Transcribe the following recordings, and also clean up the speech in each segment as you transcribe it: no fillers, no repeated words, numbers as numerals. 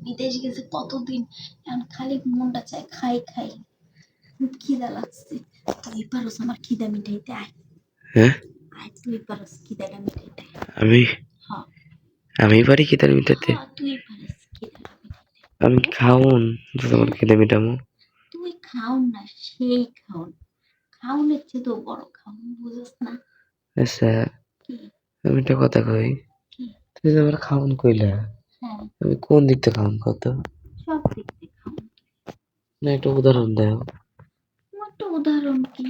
বিদেশ গেছে কতদিন, এখন খালি মনটা চায় খাই খাই, খুব খিদা লাগছে। তুই পারস আমার খিদা মিটাইতে, আয় হ্যাঁ আয়, তুই পারস খিদাটা মিটাইতে। আমি হ্যাঁ আমি পারি খিদার মিটাতে? হ্যাঁ, তুই পারস খিদাটা মিটাইতে। আমি খাউন তো তোমার খিদে মিটামো? তুই খাওন না, সেই খাওন, খাওনের চেয়ে তো বড় খাওন, বুঝস না? আচ্ছা কি আমি একটা কথা কই, কি? তুই যে আমার খাউন কইলা, হ্যাঁ, আমি কোন দিক থেকে খাউন কত? সব দিক দিয়ে খাওন। না একটা উদাহরণ দাও। আমার একটা উদাহরণ কি,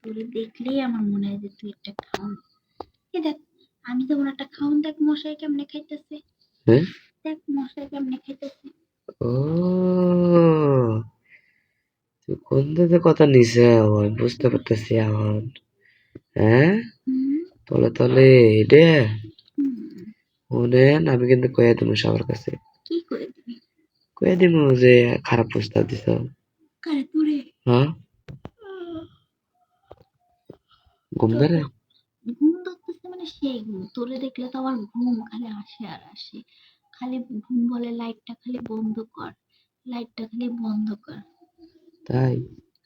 তোরে দেখলেই আমার মনে হয় যে তুই একটা খাওন। এই দেখ, আমি যেমন একটা খাওন, দেখ মশাই কেমনে খাইতেছে, হ্যাঁ দেখ মশাই কেমনে খাইতেছে। ও তুই কোন দিকে কথা নিছে এখন বুঝতে পারতেছি এখন। হ্যাঁ হুম তলে তলে রে হুম, শুনেন, আমি কিন্তু কয়ে দেবো সবার কাছে, কি করে দিবি? কয়ে দেবো যে খারাপ প্রস্তাব দিছ। কারে তোরে? হ্যাঁ ঘুম তোর ধরে? তো ঘুম ধরতেছে মানে সেই ঘুম, তোরে দেখলে তো আমার ঘুম খালি আসে আর আসে। খালি ঘুম বলে লাইটটা খালি বন্ধ কর, লাইটটা খালি বন্ধ কর। তাই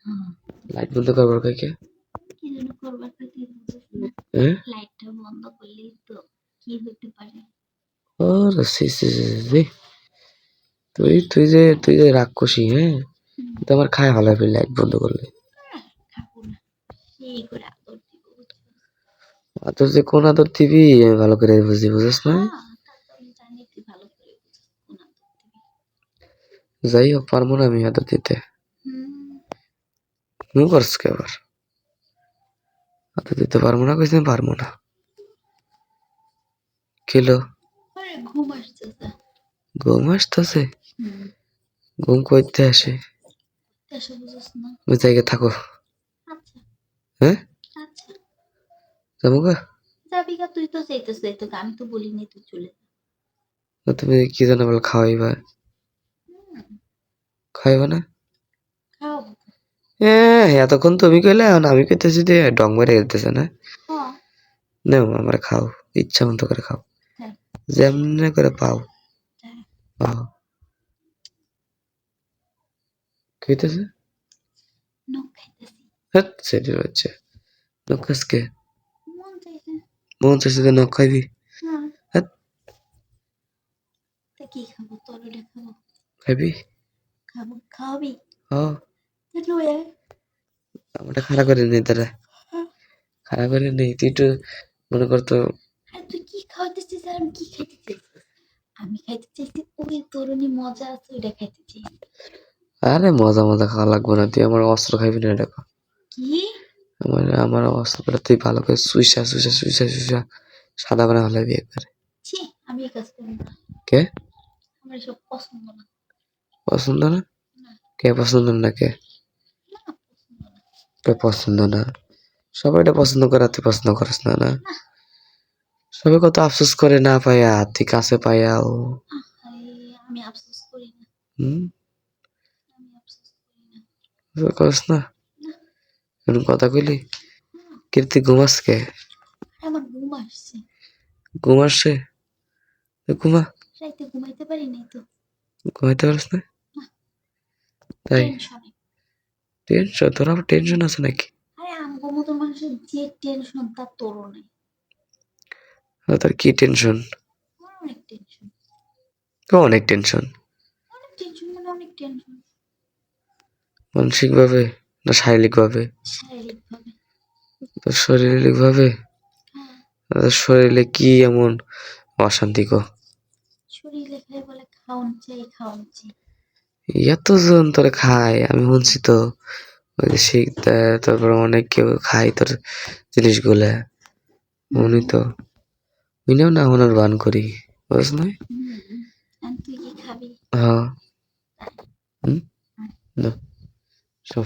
হ্যাঁ, লাইট বন্ধ করবার কে? কি যেন করবার কথা বুঝিস না, হ্যাঁ লাইটটা বন্ধ করলেই তো কি হইতে পারে। ও সি সি সি সি। তুই যে রাক্ষসী, হ্যাঁ হুম, তুই তো আমার খায় ফেলাবি লাইট বন্ধ করলে। আহ, খাবো না, সেই করে আদর দিব, বুঝছিস? আর তোর যে কোন আদর দিবি আমি ভালো করে বুঝি, বুঝিস না? হ্যাঁ, তা তো আমি জানি তুই ভালো করে বুঝিস কোন আদর দিবি। যাই হোক পারবো না আমি আদর দিতে। হুম, তুই করস কে আবার? আদর দিতে পারবো না কইছি, আমি পারবো না। খেলো আরে ঘুম আসতেছে। ঘুম আসতেছে? হুম, ঘুম কইতে আসে? এসে বুঝিস না। ওই জায়গায় থাকো। আচ্ছা হ্যাঁ আচ্ছা, যাবো গা। যাবি গা, তুই তো চাইতেছিস যাইতে, আমি তো বলিনি তুই চলে যা। তুমি কি জানো বল খাওয়াইবা? হুম, খাওয়াইবা না? খাওয়াবো তো। হ্যাঁ এতক্ষণ তুমি কইলে এখন আমি কইতেছি যে ডং মেরে গেলতেছে না। হ্যাঁ, নাও আমার খাও, ইচ্ছা মতো করে খাও, তাই যেমনে করে পাও তাই, পাও। কইতেছে নখ খাইতেছি। হ্যাঁ সেটির বাচ্চা নখ খাসকে মন চাইছে। মন চাইছে যে নখ খাইবি। হ্যাঁ, হ্যাঁ তা কি খাবো, তরলে খাবো? খাইবি। খাবো, খাওয়াবি? হ তা লয়ে আয়। আমারটা খাড়া করে নেই তারা, হ্যাঁ, খাড়া করে নেই তুই একটু মনে করতো। আরে তুই কি খাওয়াইতেছিস আর আমি কি খাইতে চাইছিস? আমি খাইতে চাইছি ওই তরুণী মজা আছে, ওইটা খাইতে চাইছি। আরে মজা মজা খাওয়া লাগবে না, তুই আমার অস্ত্র খাইবি না দেখো। কি? আমার অস্ত্র করে তুই ভালো করে সুইসা সুইসা সুইসা সুইসা সাদা করে হলাবি একবারে। ছি, আমি এই কাজ করবো না, কে আমার এসব পছন্দ না। পছন্দ না? না, কে পছন্দ না কে? না পছন্দ না। কে পছন্দ না? সবাই এটা পছন্দ করে তুই পছন্দ করিস না না? না, সবাই কত আফসোস করে না পাইয়া, তুই কাছে পাইয়াও। আহারে, আমি আফসোস করি না, হুম আমি আফসোস করি না। করিস না? না, এরকম কথা কইলি? না, কিন্তু তুই ঘুমাস কে? আমার ঘুম আসছে। ঘুম আসছে? তুই ঘুমা। রাইতে ঘুমাইতে পারি নাই তো। ঘুমাইতে পারিস না? না, তাই টেনশনে। টেনশন? তোর আবার টেনশন আছে নাকি? আরে আমগো মতো মানুষের যে টেনশন তার তোরও নাই। তোর কি টেনশন? আমার অনেক টেনশন। তোর অনেক টেনশন। অনেক টেনশন মানে অনেক টেনশন। মানসিক ভাবে না শারীরিক ভাবে? শারীরিক ভাবে। তোর শারীরিক ভাবে? হ্যাঁ, তোর শরীরে কি এমন অশান্তি গো? শরীরে খালি বলে খাওন চাই খাওন চাই। এতজন তোরে খায় আমি শুনছি তো, ওই যে শিখ দেয়, তারপরে অনেক কেউ খায় তোর জিনিসগুলা। উনি হুম তো উনিও না ওনার বান করি, বুঝছ না? হুম, আর তুই কি খাবি? হ্যাঁ তাই, হুম আয়। না সব